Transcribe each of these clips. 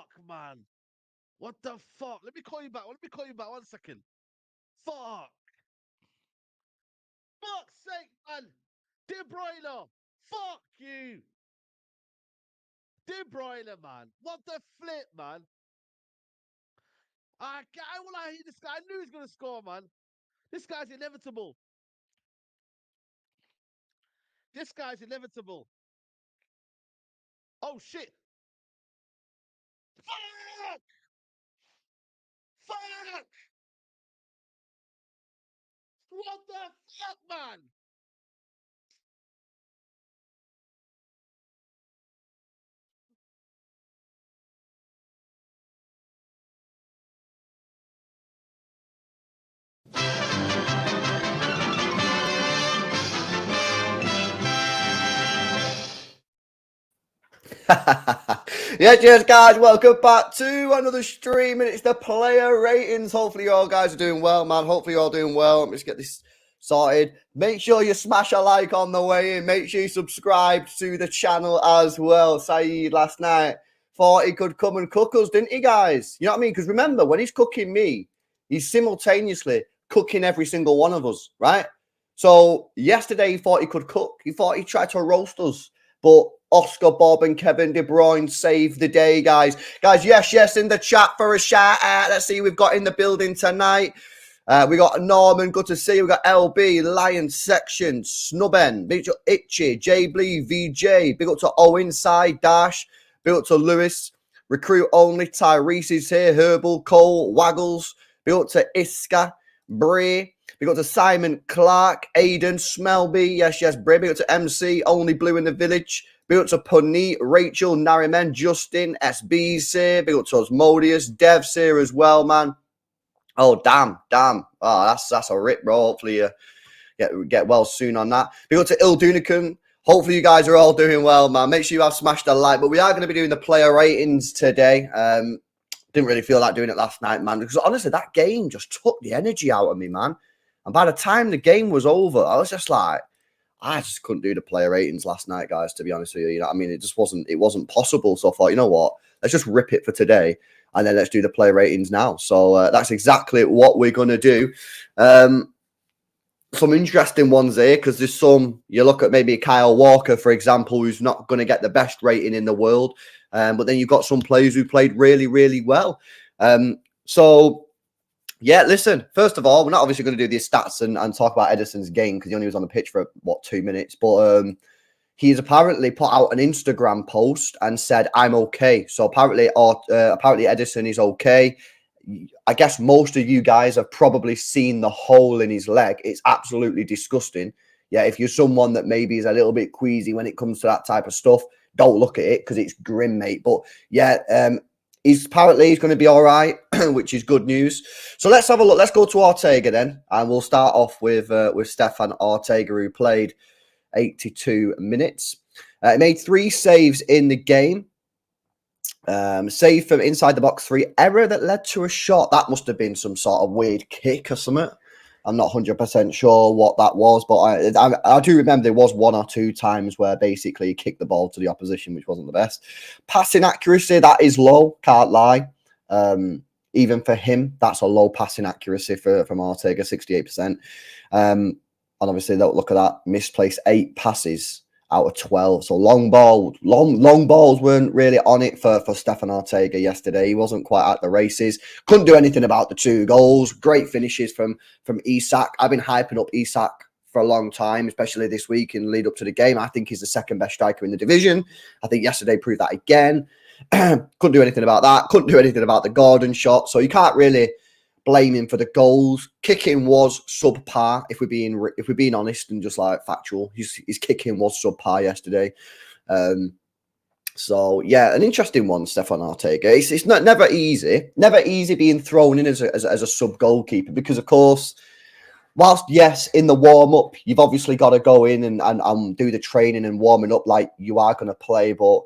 Fuck, man. What the fuck? Let me call you back. Let me call you back 1 second. Fuck. Fuck's sake, man. De Bruyne. Fuck you. De Bruyne, man. What the flip, man? I want to hear this guy. I knew he was going to score, man. This guy's inevitable. This guy's inevitable. Oh, shit. Fuck! Fuck! What the fuck, man? Yeah, cheers, guys. Welcome back to another stream, and it's the player ratings. Hopefully, you all guys are doing well, man. Hopefully, you're all doing well. Let's get this sorted. Make sure you smash a like on the way in. Make sure you subscribe to the channel as well. Saeed last night thought he could come and cook us, didn't he, guys? You know what I mean? Because remember, when he's cooking me, he's simultaneously cooking every single one of us, right? So yesterday, he thought he could cook. He thought he tried to roast us, but Oscar, Bob, and Kevin De Bruyne saved the day, guys. Guys, yes, in the chat for a shout out. Let's see who we've got in the building tonight. We got Norman, good to see you. We got LB, Lion Section, Snubben, big up Itchy, J Blee, VJ, big up to Owen, Side Dash, big up to Lewis, Recruit Only, Tyrese is here, Herbal, Cole, Waggles, big up to Iska, Bray, big up to Simon Clark, Aiden, Smelby, yes, Bray, big up to MC, Only Blue in the Village, big up to Puneet, Rachel, Nariman, Justin, SB's here, big up to Osmodius, Dev's here as well, man. Oh, damn. Oh, that's a rip, bro. Hopefully you get well soon on that. Big up to Ildunicum. Hopefully you guys are all doing well, man. Make sure you have smashed a like. But we are going to be doing the player ratings today. Didn't really feel like doing it last night, man. Because honestly, that game just took the energy out of me, man. And by the time the game was over, I was just like, I just couldn't do the player ratings last night, guys, to be honest with you. You know what I mean? It wasn't possible. So I thought, you know what? Let's just rip it for today. And then let's do the player ratings now. So that's exactly what we're going to do. Some interesting ones here, because there's some, you look at maybe Kyle Walker, for example, who's not going to get the best rating in the world. But then you've got some players who played really, really well. So, yeah, listen, first of all, we're not obviously going to do these stats and talk about Edison's game because he only was on the pitch for, 2 minutes. But he's apparently put out an Instagram post and said, I'm okay. So apparently Edison is okay. I guess most of you guys have probably seen the hole in his leg. It's absolutely disgusting. Yeah, if you're someone that maybe is a little bit queasy when it comes to that type of stuff, don't look at it because it's grim, mate. But yeah, he's going to be all right, which is good news. So let's have a look. Let's go to Ortega then, and we'll start off with Stefan Ortega, who played 82 minutes. He made 3 saves in the game. Save from inside the box 3. Error that led to a shot. That must have been some sort of weird kick or something. I'm not 100% sure what that was, but I do remember there was 1 or 2 times where basically he kicked the ball to the opposition, which wasn't the best. Passing accuracy, that is low. Can't lie. Even for him, that's a low passing accuracy from Ortega, 68%. And obviously, look at that. Misplaced 8 passes out of 12. So long balls weren't really on it for Stefan Ortega yesterday. He wasn't quite at the races. Couldn't do anything about the 2 goals. Great finishes from Isak. I've been hyping up Isak for a long time, especially this week in lead up to the game. I think he's the 2nd best striker in the division. I think yesterday proved that again. Couldn't do anything about that. Couldn't do anything about the Gordon shot. So you can't really blame him for the goals. Kicking was subpar, if we're being honest and just like factual. His kicking was subpar yesterday. So yeah, an interesting one, Stefan Ortega. It's never easy being thrown in as a sub goalkeeper, because of course, whilst yes, in the warm up you've obviously got to go in and do the training and warming up like you are going to play, but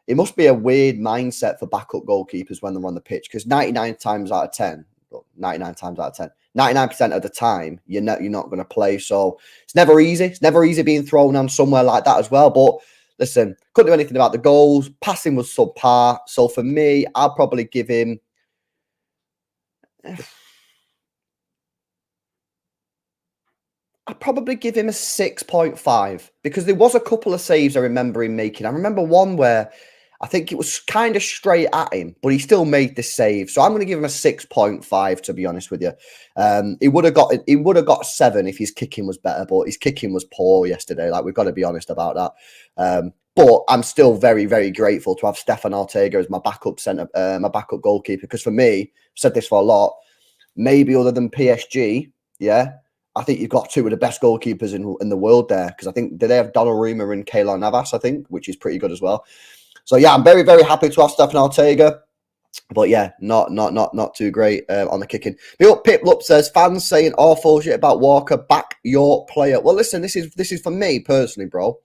it must be a weird mindset for backup goalkeepers when they're on the pitch, because 99 times out of 10, 99% of the time, you're not going to play. So it's never easy. It's never easy being thrown on somewhere like that as well. But listen, couldn't do anything about the goals. Passing was subpar. So for me, I'll probably give him... I'd probably give him a 6.5 because there was a couple of saves I remember him making. I remember one where I think it was kind of straight at him, but he still made the save. So I'm going to give him a 6.5, to be honest with you. He would have got 7 if his kicking was better, but his kicking was poor yesterday. Like, we've got to be honest about that. But I'm still very, very grateful to have Stefan Ortega as my backup my backup goalkeeper, because for me, I've said this for a lot, maybe other than PSG, yeah, I think you've got 2 of the best goalkeepers in the world there, because I think they have Donnarumma and Keylor Navas, I think, which is pretty good as well. So yeah, I'm very, very happy to have Stefan Ortega, but yeah, not too great on the kicking. Pip Lup says, fans saying awful shit about Walker, back your player. Well, listen, this is for me personally, bro.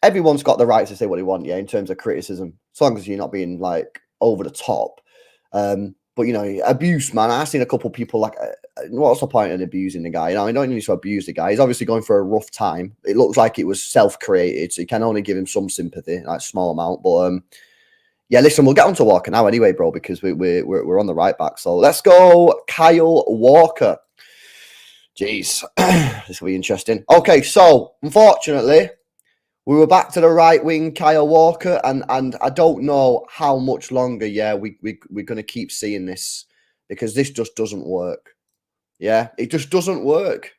Everyone's got the right to say what they want, yeah, in terms of criticism, as long as you're not being like over the top. But, you know, abuse, man. I've seen a couple of people like, what's the point in abusing the guy? You know, I don't need to abuse the guy. He's obviously going for a rough time. It looks like it was self-created, so you can only give him some sympathy, like a small amount. But, yeah, listen, we'll get on to Walker now anyway, bro, because we're on the right back. So let's go Kyle Walker. Jeez, this will be interesting. Okay, so, unfortunately, we were back to the right wing, Kyle Walker, and I don't know how much longer, yeah, we're going to keep seeing this, because this just doesn't work. Yeah, it just doesn't work.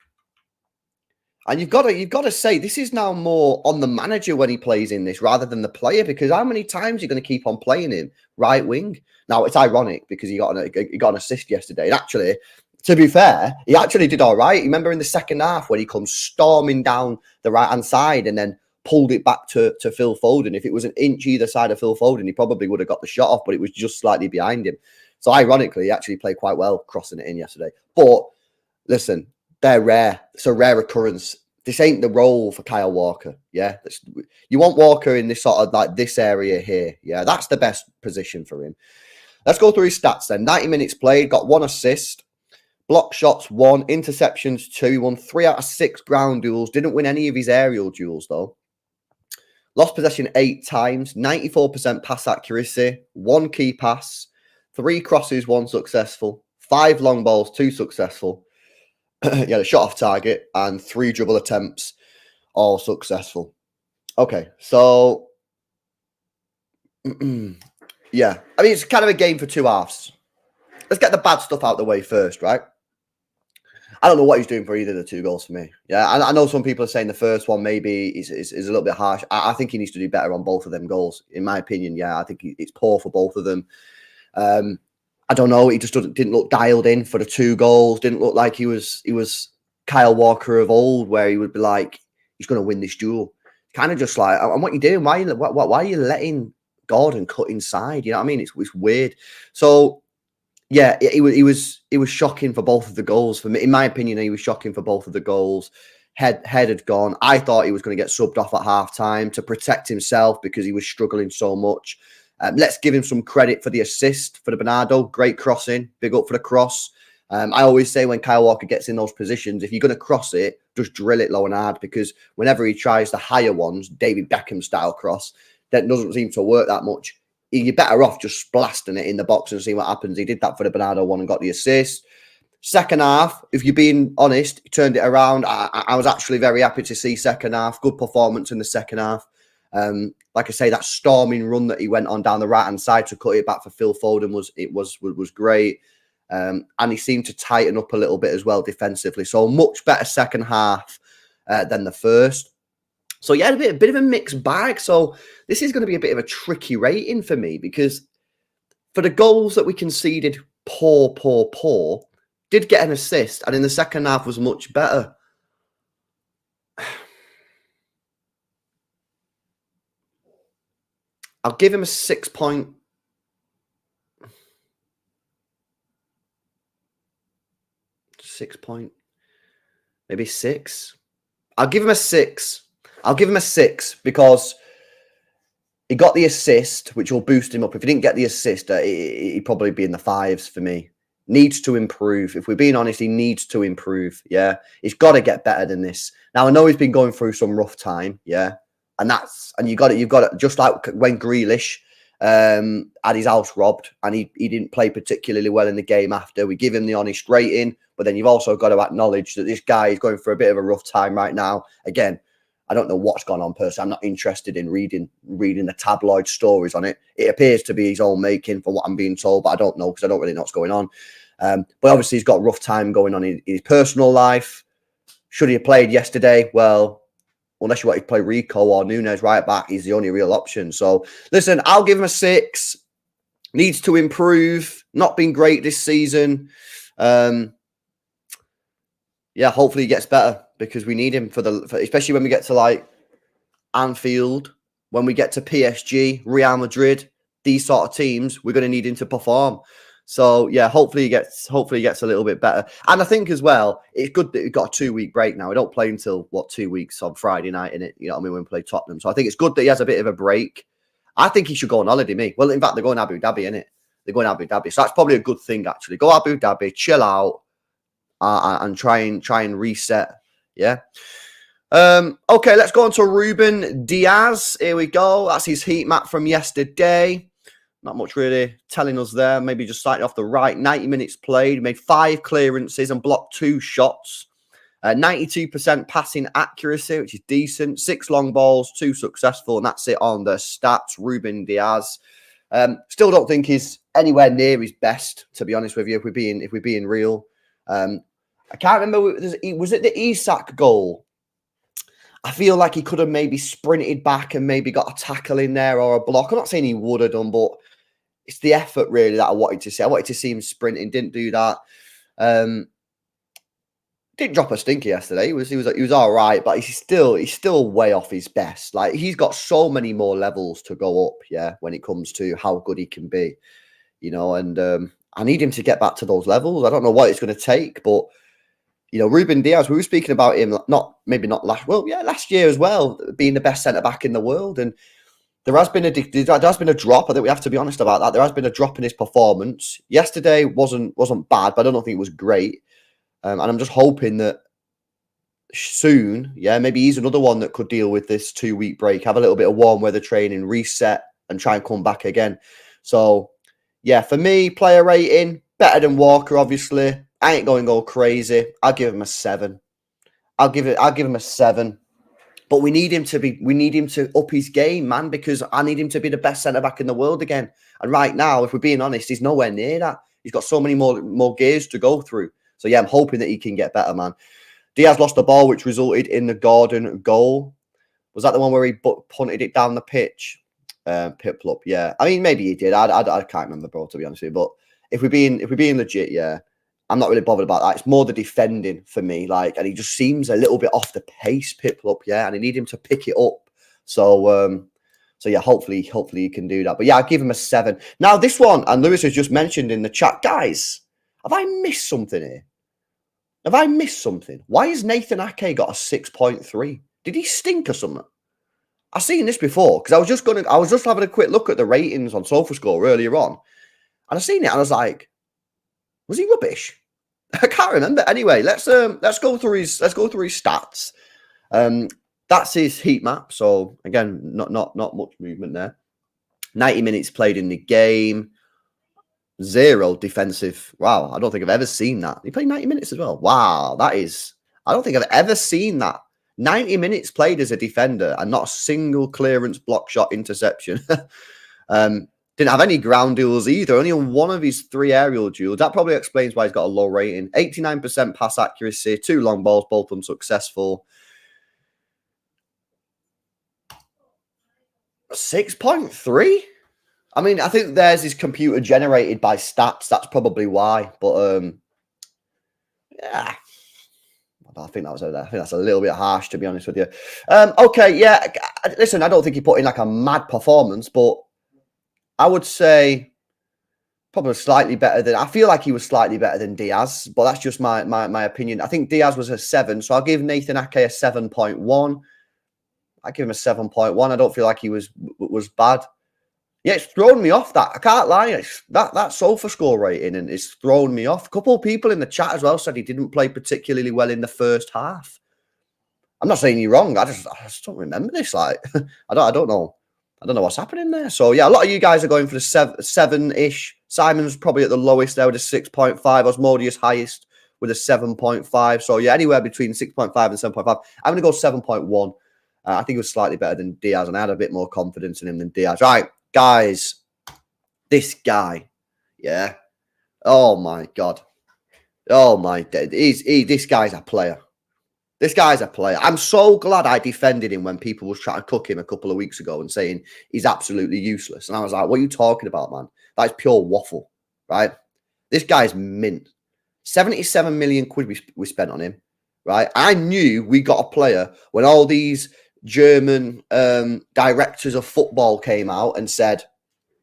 And you've got to say, this is now more on the manager when he plays in this rather than the player, because how many times are you going to keep on playing him right wing? Now, it's ironic because he got an assist yesterday. And actually, to be fair, he actually did all right. Remember in the second half when he comes storming down the right-hand side and then pulled it back to Phil Foden. If it was an inch either side of Phil Foden, he probably would have got the shot off, but it was just slightly behind him. So ironically, he actually played quite well crossing it in yesterday. But listen, they're rare. It's a rare occurrence. This ain't the role for Kyle Walker. Yeah, you want Walker in this sort of like this area here. Yeah, that's the best position for him. Let's go through his stats then. 90 minutes played, got 1 assist. Block shots 1, interceptions 2. He won 3 out of 6 ground duels. Didn't win any of his aerial duels though. Lost possession 8 times, 94% pass accuracy, 1 key pass, 3 crosses, 1 successful, 5 long balls, 2 successful. He had a shot off target and 3 dribble attempts, all successful. Okay, so yeah, I mean, it's kind of a game for 2 halves. Let's get the bad stuff out of the way first, right? I don't know what he's doing for either of the 2 goals for me. Yeah, I know some people are saying the first one maybe is a little bit harsh. I think he needs to do better on both of them goals. In my opinion, yeah, I think it's poor for both of them. I don't know. He just didn't look dialed in for the 2 goals. Didn't look like he was Kyle Walker of old, where he would be like, he's going to win this duel. Kind of just like, and what are you doing? Why are you letting Gordon cut inside? You know what I mean? It's weird. So. Yeah, he was shocking for both of the goals. For me, in my opinion, he was shocking for both of the goals. Head had gone. I thought he was going to get subbed off at half time to protect himself because he was struggling so much. Let's give him some credit for the assist for the Bernardo. Great crossing. Big up for the cross. I always say when Kyle Walker gets in those positions, if you're going to cross it, just drill it low and hard, because whenever he tries the higher ones, David Beckham style cross, that doesn't seem to work that much. You're better off just blasting it in the box and see what happens. He did that for the Bernardo one and got the assist. Second half, if you're being honest, he turned it around. I was actually very happy to see second half. Good performance in the second half. Like I say, that storming run that he went on down the right-hand side to cut it back for Phil Foden was great. And he seemed to tighten up a little bit as well defensively. So much better second half than the first. So, yeah, a bit of a mixed bag. So this is going to be a bit of a tricky rating for me, because for the goals that we conceded, poor, did get an assist, and in the second half was much better. I'll give him a 6 point. Maybe 6. I'll give him a 6. I'll give him a 6 because he got the assist, which will boost him up. If he didn't get the assist, he'd probably be in the 5s for me. Needs to improve. If we're being honest, he needs to improve. Yeah, he's got to get better than this. Now, I know he's been going through some rough time. Yeah, And you've got it just like when Grealish had his house robbed and he didn't play particularly well in the game after. We give him the honest rating, but then you've also got to acknowledge that this guy is going through a bit of a rough time right now. Again, I don't know what's gone on personally. I'm not interested in reading the tabloid stories on it. It appears to be his own making for what I'm being told, but I don't know because I don't really know what's going on. But obviously he's got a rough time going on in his personal life. Should he have played yesterday? Well, unless you want to play Rico or Nunes right back, he's the only real option. So, listen, I'll give him a 6. Needs to improve. Not been great this season. Yeah, hopefully he gets better because we need him for especially when we get to like Anfield, when we get to PSG, Real Madrid, these sort of teams, we're going to need him to perform. So yeah, hopefully he gets a little bit better. And I think as well, it's good that we've got a 2-week break now. We don't play until 2 weeks on Friday night, innit? You know what I mean? When we play Tottenham. So I think it's good that he has a bit of a break. I think he should go on holiday, me. Well, in fact, they're going to Abu Dhabi, innit? They're going to Abu Dhabi. So that's probably a good thing, actually. Go Abu Dhabi, chill out, and try and reset. Yeah. Okay, let's go on to Ruben Dias. Here we go. That's his heat map from yesterday. Not much really telling us there. Maybe just starting off the right. 90 minutes played. Made 5 clearances and blocked 2 shots. 92% passing accuracy, which is decent. 6 long balls, 2 successful, and that's it on the stats. Ruben Dias. Still don't think he's anywhere near his best, to be honest with you. If we're being real, I can't remember. Was it the Isak goal? I feel like he could have maybe sprinted back and maybe got a tackle in there or a block. I'm not saying he would have done, but it's the effort really that I wanted to see. I wanted to see him sprinting. Didn't do that. Didn't drop a stinker yesterday. He was all right, but he's still way off his best. Like he's got so many more levels to go up. Yeah, when it comes to how good he can be, you know. And I need him to get back to those levels. I don't know what it's going to take, but you know, Ruben Dias. We were speaking about him not last year as well, being the best centre back in the world, and there has been a drop. I think we have to be honest about that. There has been a drop in his performance. Yesterday wasn't bad, but I don't think it was great. And I'm just hoping that soon, yeah, maybe he's another one that could deal with this 2-week break, have a little bit of warm weather training, reset, and try and come back again. So, yeah, for me, player rating, better than Walker, obviously. I ain't going to go crazy. I'll give him a 7. I'll give him a 7. But we need him to up his game, man, because I need him to be the best centre-back in the world again. And right now, if we're being honest, he's nowhere near that. He's got so many more gears to go through. So, yeah, I'm hoping that he can get better, man. Diaz lost the ball, which resulted in the Gordon goal. Was that the one where he punted it down the pitch? Pip-Lup, yeah. I mean, maybe he did. I can't remember, bro, to be honest with you. But if we're being legit, yeah, I'm not really bothered about that. It's more the defending for me. Like, and he just seems a little bit off the pace, Pip-Lup, yeah. And I need him to pick it up. So yeah, hopefully he can do that. But yeah, I'll give him a 7. Now, this one, and Lewis has just mentioned in the chat, guys, have I missed something here? Have I missed something? Why has Nathan Ake got a 6.3? Did he stink or something? I've seen this before because I was just having a quick look at the ratings on SofaScore earlier on, and I seen it and I was like, was he rubbish? I can't remember. Anyway, let's go through his stats. That's his heat map. So again, not much movement there. 90 minutes played in the game. 0 defensive. Wow, I don't think I've ever seen that. He played 90 minutes as well. Wow, I don't think I've ever seen that. 90 minutes played as a defender and not a single clearance, block shot, interception. Didn't have any ground duels either. Only on one of his 3 aerial duels. That probably explains why he's got a low rating. 89% pass accuracy, 2 long balls, both unsuccessful. 6.3? I mean, I think theirs is computer generated by stats. That's probably why. But yeah, I think that's a little bit harsh, to be honest with you. Okay, yeah. Listen, I don't think he put in like a mad performance, but I would say probably slightly better than. I feel like he was slightly better than Diaz, but that's just my opinion. I think Diaz was a 7, so I'll give Nathan Ake a 7.1. I give him a 7.1. I don't feel like he was bad. Yeah, it's thrown me off that. I can't lie. That SofaScore rating and it's thrown me off. A couple of people in the chat as well said he didn't play particularly well in the first half. I'm not saying you're wrong. I just don't remember this. Like, I don't know. I don't know what's happening there. So yeah, a lot of you guys are going for the seven-ish. Simon's probably at the lowest there with a 6.5. Osmodius highest with a 7.5. So yeah, anywhere between 6.5 and 7.5. I'm going to go 7.1. I think it was slightly better than Diaz, and I had a bit more confidence in him than Diaz. Right, guys, this guy, yeah. Oh my God. Oh my, this guy's a player. This guy's a player. I'm so glad I defended him when people was trying to cook him a couple of weeks ago and saying he's absolutely useless. And I was like, what are you talking about, man? That's pure waffle, right? This guy's mint. 77 million quid we spent on him, right? I knew we got a player when all these German directors of football came out and said,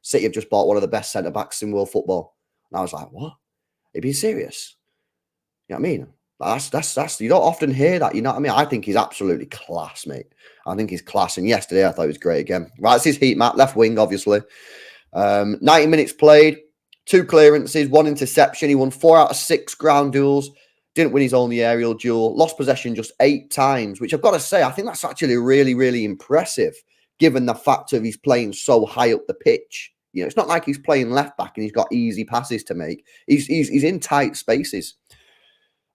City have just bought one of the best centre-backs in world football. And I was like, what? Are you being serious? You know what I mean? That's you don't often hear that, you know what I mean? I think he's absolutely class, mate. I think he's class. And yesterday I thought he was great again. Right, it's his heat map, left wing, obviously. 90 minutes played, 2 clearances, 1 interception. He won 4 out of 6 ground duels. Didn't win his only aerial duel. Lost possession just 8 times, which I've got to say, I think that's actually really, really impressive, given the fact of he's playing so high up the pitch. You know, it's not like he's playing left back and he's got easy passes to make. He's in tight spaces.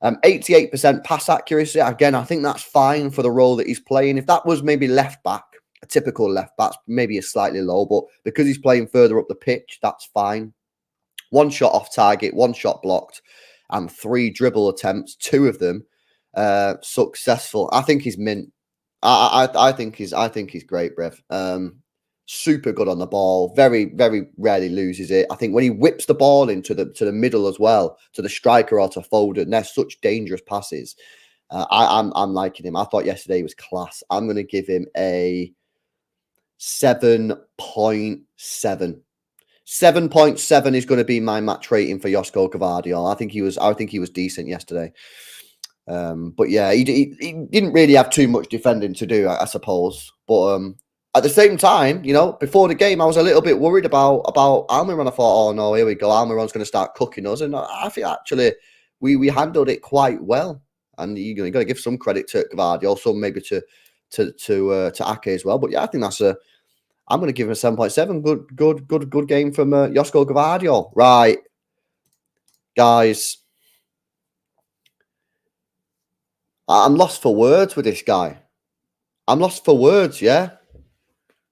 88% pass accuracy. Again, I think that's fine for the role that he's playing. If that was maybe left back, a typical left back, maybe a slightly low, but because he's playing further up the pitch, that's fine. 1 shot off target, 1 shot blocked, and 3 dribble attempts, 2 of them successful. I think he's mint. I think he's great, Brev. Super good on the ball. Very, very rarely loses it. I think when he whips the ball into the middle as well, to the striker or to Foden, they're such dangerous passes. I'm liking him. I thought yesterday was class. I'm going to give him a 7.7. 7.7 is going to be my match rating for Josko Gvardiol. I think he was decent yesterday. But yeah, he didn't really have too much defending to do, I suppose. But at the same time, you know, before the game, I was a little bit worried about Almiron. I thought, oh no, here we go. Almiron's going to start cooking us, and I think actually we handled it quite well. And you're going to give some credit to Gvardiol, some maybe to Ake as well. But yeah, I think I'm going to give him a 7.7. Good game from Josko Gvardiol. Right, guys. I'm lost for words with this guy. I'm lost for words, yeah?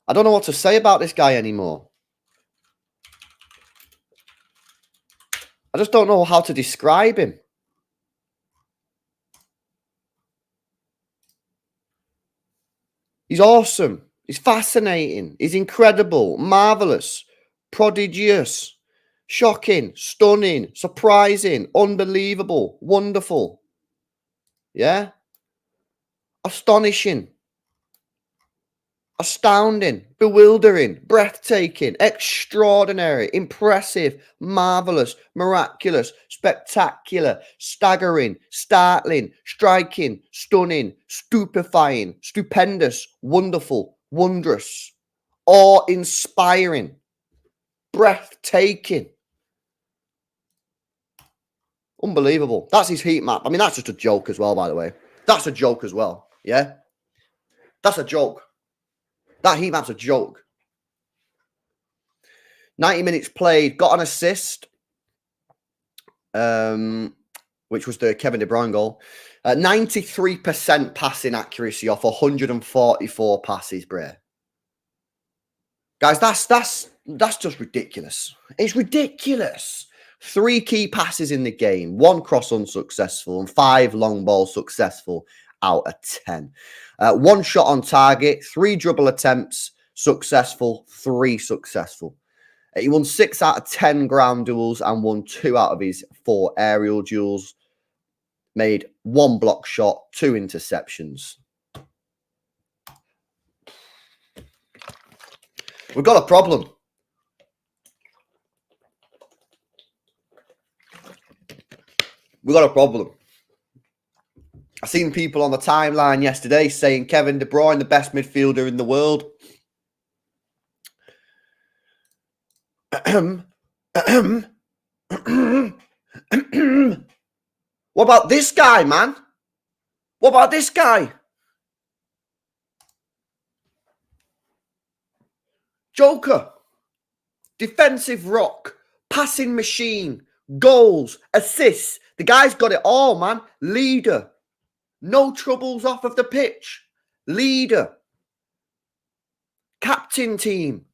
I don't know what to say about this guy anymore. I just don't know how to describe him. He's awesome. He's fascinating. He's incredible, marvellous, prodigious, shocking, stunning, surprising, unbelievable, wonderful. Yeah? Astonishing. Astounding, bewildering, breathtaking, extraordinary, impressive, marvellous, miraculous, spectacular, staggering, startling, striking, stunning, stupefying, stupendous, wonderful, wondrous, awe-inspiring, breathtaking. Unbelievable. That's his heat map. I mean, that's just a joke as well, by the way. That's a joke as well, yeah? That's a joke. That heat map's a joke. 90 minutes played, got an assist, which was the Kevin De Bruyne goal. 93% passing accuracy off 144 passes, Bray. Guys, that's just ridiculous. It's ridiculous. 3 key passes in the game, 1 cross unsuccessful, and 5 long balls successful out of 10. 1 shot on target, 3 dribble attempts successful, 3 successful. He won 6 out of 10 ground duels and won 2 out of his 4 aerial duels. Made 1 block shot, 2 interceptions. We've got a problem. We've got a problem. I've seen people on the timeline yesterday saying Kevin De Bruyne, the best midfielder in the world. What about this guy, man? What about this guy? Joker, defensive rock, passing machine, goals, assists. The guy's got it all, man. Leader. No troubles off of the pitch. Leader. Captain team.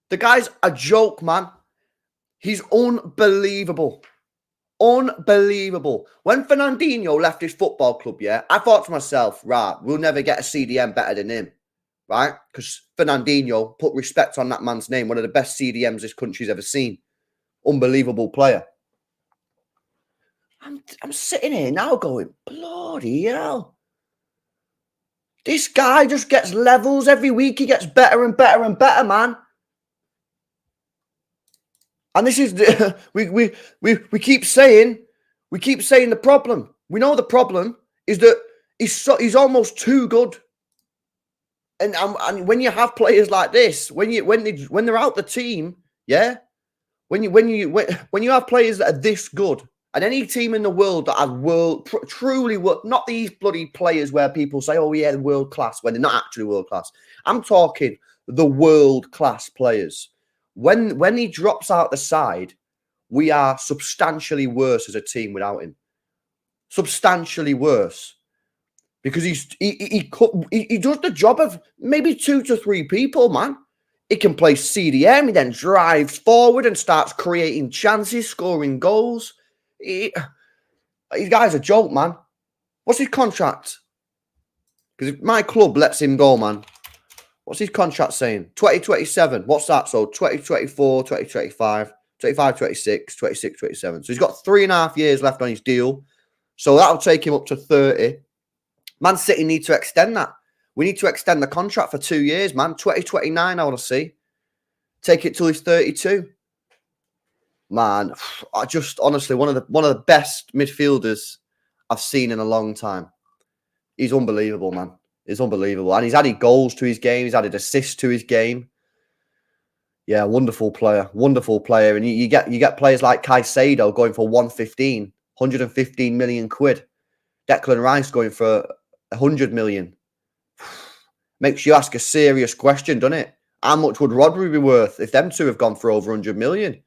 The guy's a joke, man. He's unbelievable. Unbelievable. When Fernandinho left his football club, yeah, I thought to myself, right, we'll never get a CDM better than him, right? Because Fernandinho put respect on that man's name, one of the best CDMs this country's ever seen. Unbelievable player. I'm sitting here now going, bloody hell. This guy just gets levels every week. He gets better and better and better, man. And this is we keep saying the problem. We know the problem is that he's almost too good. And when you have players like this, when they're out the team, yeah, when you have players that are this good, and any team in the world that has truly not these bloody players where people say, oh yeah, world class, when they're not actually world class. I'm talking the world class players. When he drops out the side, we are substantially worse as a team without him. Substantially worse. Because he does the job of maybe 2 to 3 people, man. He can play CDM, he then drives forward and starts creating chances, scoring goals. These guy's a joke, man. What's his contract? Because if my club lets him go, man, what's his contract saying? 2027. What's that? So 2024, 2025, 25, 26, 26, 27. So he's got 3.5 years left on his deal. So that'll take him up to 30. Man City need to extend that. We need to extend the contract for 2 years, man. 2029, I want to see. Take it till he's 32. Man, I just honestly one of the best midfielders I've seen in a long time. He's unbelievable, man. He's unbelievable. And he's added goals to his game. He's added assists to his game. Yeah, wonderful player. Wonderful player. And you get players like Caicedo going for 115 million quid. Declan Rice going for 100 million. Makes you ask a serious question, doesn't it? How much would Rodri be worth if them two have gone for over 100 million?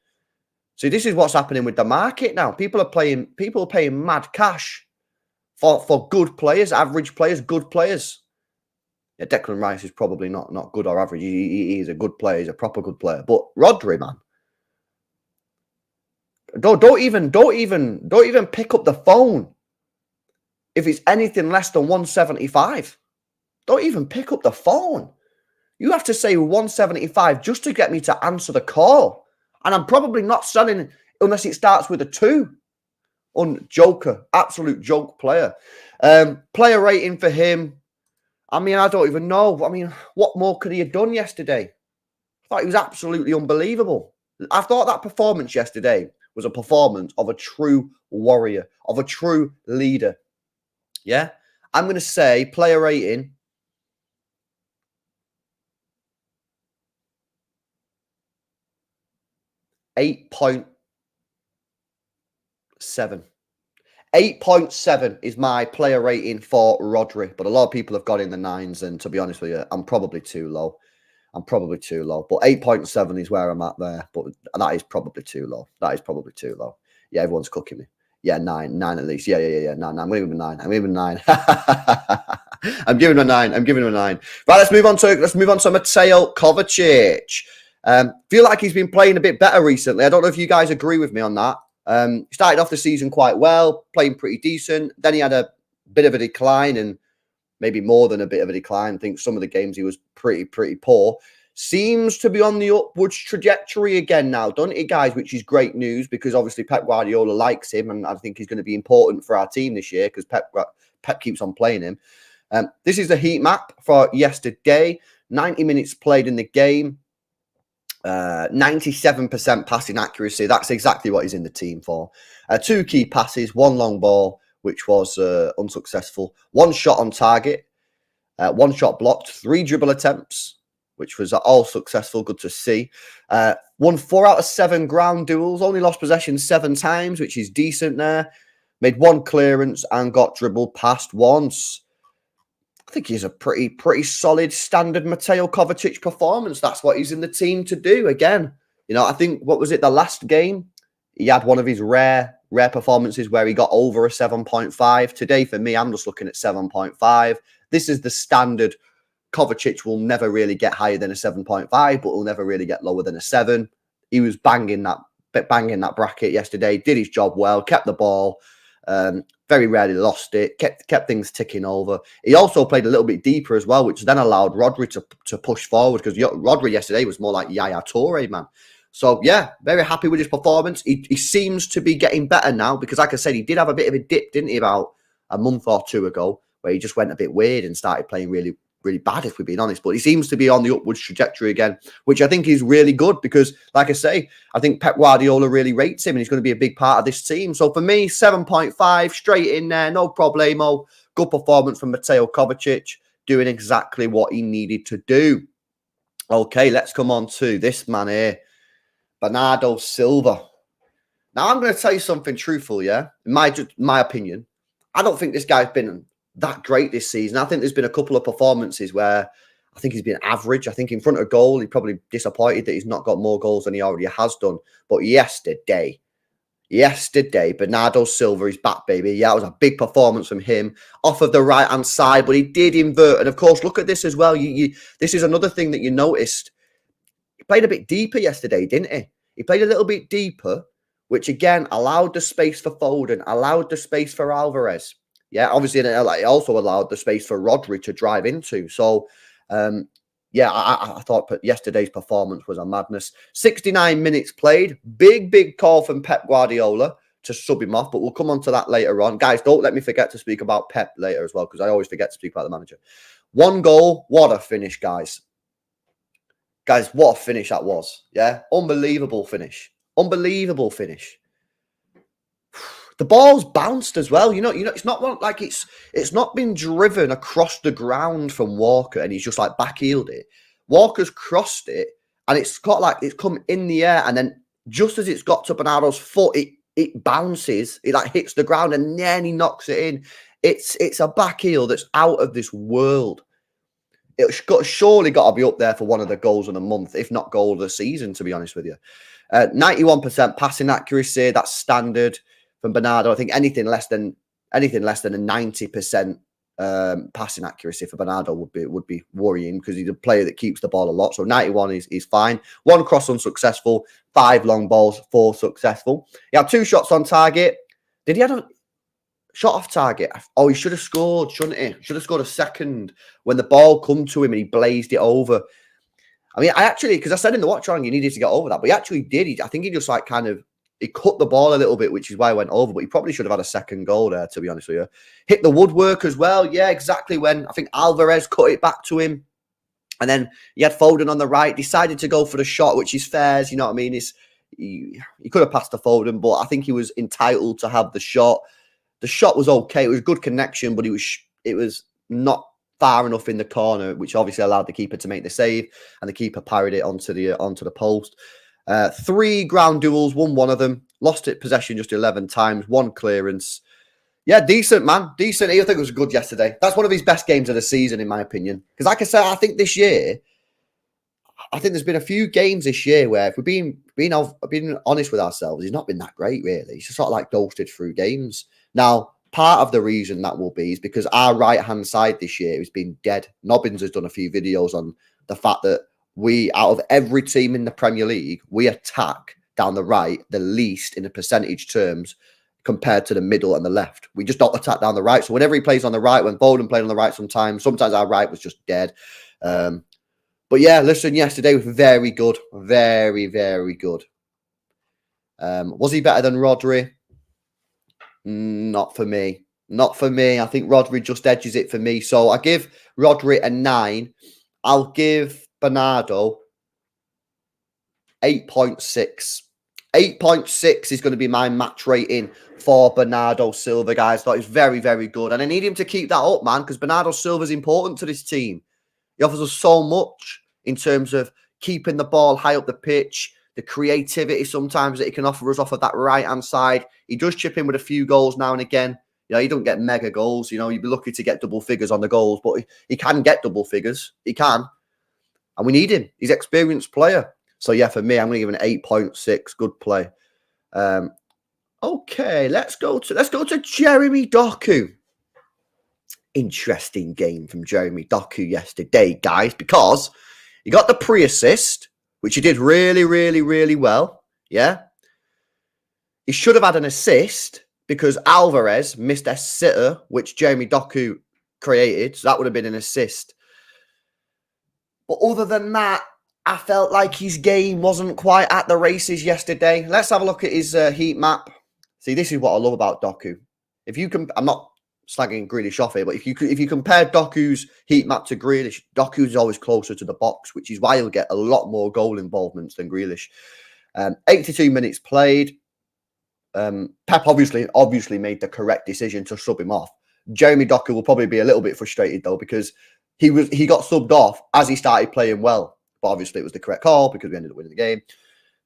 See, this is what's happening with the market now. People are paying mad cash for good players, average players, good players. Yeah, Declan Rice is probably not good or average. He's a good player. He's a proper good player. But Rodri, man, don't even pick up the phone if it's anything less than 175. Don't even pick up the phone. You have to say 175 just to get me to answer the call. And I'm probably not selling unless it starts with a 2. Joker, absolute joke player. Player rating for him. I mean, I don't even know. I mean, what more could he have done yesterday? I thought he was absolutely unbelievable. I thought that performance yesterday was a performance of a true warrior, of a true leader. Yeah? I'm going to say player rating 8.7. 8.7 is my player rating for Rodri, but a lot of people have got in the 9s, and to be honest with you, I'm probably too low. But 8.7 is where I'm at there, but that is probably too low. Yeah, everyone's cooking me. Yeah, 9 at least. Yeah. 9. I'm giving him a 9. I'm giving him a 9. Right, let's move on to Mateo Kovacic. Feel like he's been playing a bit better recently. I don't know if you guys agree with me on that. Started off the season quite well, playing pretty decent. Then he had a bit of a decline, and maybe more than a bit of a decline. I think some of the games he was pretty poor. Seems to be on the upwards trajectory again now, doesn't it, guys? Which is great news because obviously Pep Guardiola likes him, and I think he's going to be important for our team this year because Pep keeps on playing him. This is the heat map for yesterday. 90 minutes played in the game. 97% passing accuracy. That's exactly what he's in the team for. 2 key passes, 1 long ball, which was unsuccessful. 1 shot on target, 1 shot blocked, 3 dribble attempts, which was all successful. Good to see. Won 4 out of 7 ground duels. Only lost possession 7 times, which is decent there. Made 1 clearance and got dribbled past once. think he's a pretty solid standard Mateo Kovacic performance. That's what he's in the team to do. Again, I think, what was it, the last game? He had one of his rare performances where he got over a 7.5. Today, for me, I'm just looking at 7.5. This is the standard. Kovacic will never really get higher than a 7.5, but will never really get lower than a 7. He was banging that bracket yesterday, did his job well, kept the ball, very rarely lost it, kept things ticking over. He also played a little bit deeper as well, which then allowed Rodri to push forward, because Rodri yesterday was more like Yaya Toure, man. So, yeah, very happy with his performance. He seems to be getting better now, because, like I said, he did have a bit of a dip, didn't he, about a month or two ago, where he just went a bit weird and started playing really bad, if we're being honest. But he seems to be on the upwards trajectory again, which I think is really good, because, like I say, I think Pep Guardiola really rates him, and he's going to be a big part of this team. So for me, 7.5, straight in there, no problemo. Good performance from Mateo Kovacic, doing exactly what he needed to do. Okay, let's come on to this man here, Bernardo Silva. Now, I'm going to tell you something truthful, yeah? In my opinion, I don't think this guy's been that great this season. I think there's been a couple of performances where I think he's been average. I think in front of goal, he's probably disappointed that he's not got more goals than he already has done. But yesterday, Bernardo Silva is back, baby. Yeah, it was a big performance from him off of the right-hand side, but he did invert. And, of course, look at this as well. This is another thing that you noticed. He played a bit deeper yesterday, didn't he? He played a little bit deeper, which, again, allowed the space for Foden, allowed the space for Alvarez. Yeah, obviously, it also allowed the space for Rodri to drive into. So, yeah, I thought yesterday's performance was a madness. 69 minutes played. Big call from Pep Guardiola to sub him off, but we'll come on to that later on. Guys, don't let me forget to speak about Pep later as well, because I always forget to speak about the manager. 1 goal. What a finish, guys. Guys, what a finish that was. Yeah, unbelievable finish. Unbelievable finish. The ball's bounced as well. It's not like it's not been driven across the ground from Walker and he's just like backheeled it. Walker's crossed it and it's come in the air, and then just as it's got to Bernardo's foot, it bounces, it like hits the ground, and then he knocks it in. It's a backheel that's out of this world. It's surely got to be up there for one of the goals of the month, if not goal of the season, to be honest with you. 91% passing accuracy, that's standard from Bernardo. I think anything less than a 90% passing accuracy for Bernardo would be worrying, because he's a player that keeps the ball a lot. So 91 is fine. 1 cross unsuccessful, 5 long balls, 4 successful. He had 2 shots on target. Did he have a shot off target? Oh, he should have scored, shouldn't he? Should have scored a second when the ball come to him and he blazed it over. I mean, because I said in the watch on, you needed to get over that, but he actually did. I think he just he cut the ball a little bit, which is why I went over, but he probably should have had a second goal there, to be honest with you. Hit the woodwork as well. Yeah, exactly, when I think Alvarez cut it back to him. And then he had Foden on the right, decided to go for the shot, which is fair, you know what I mean? He could have passed to Foden, but I think he was entitled to have the shot. The shot was okay. It was a good connection, but it was not far enough in the corner, which obviously allowed the keeper to make the save, and the keeper parried it onto the post. 3 ground duels, won 1 of them, lost it possession just 11 times, 1 clearance. Yeah, decent, man. Decent. I think it was good yesterday. That's one of his best games of the season, in my opinion. Because like I said, I think this year, there's been a few games this year where, if we're being honest with ourselves, he's not been that great, really. He's just sort of like ghosted through games. Now, part of the reason that will be is because our right-hand side this year has been dead. Nobbins has done a few videos on the fact that we, out of every team in the Premier League, we attack down the right the least in the percentage terms compared to the middle and the left. We just don't attack down the right. So whenever he plays on the right, when Foden played on the right sometimes our right was just dead. But yeah, listen, yesterday was very good. Very, very good. Was he better than Rodri? Not for me. Not for me. I think Rodri just edges it for me. So I give Rodri a 9. I'll give Bernardo 8.6. 8.6 is going to be my match rating for Bernardo Silva, guys. Thought he's very, very good. And I need him to keep that up, man, because Bernardo Silva is important to this team. He offers us so much in terms of keeping the ball high up the pitch, the creativity sometimes that he can offer us off of that right-hand side. He does chip in with a few goals now and again. You know, he don't get mega goals. You know, you'd be lucky to get double figures on the goals, but he can get double figures. He can. And we need him. He's an experienced player. So, yeah, for me, I'm going to give him an 8.6. Good play. Okay, let's go to Jeremy Doku. Interesting game from Jeremy Doku yesterday, guys, because he got the pre-assist, which he did really, really, really well. Yeah. He should have had an assist because Alvarez missed a sitter, which Jeremy Doku created. So that would have been an assist. But other than that, I felt like his game wasn't quite at the races yesterday. Let's have a look at his heat map. See, this is what I love about Doku. If you can, I'm not slagging Grealish off here, but if you compare Doku's heat map to Grealish, Doku's always closer to the box, which is why he'll get a lot more goal involvements than Grealish. 82 minutes played. Pep obviously made the correct decision to sub him off. Jeremy Doku will probably be a little bit frustrated though, because he got subbed off as he started playing well. But obviously it was the correct call because we ended up winning the game.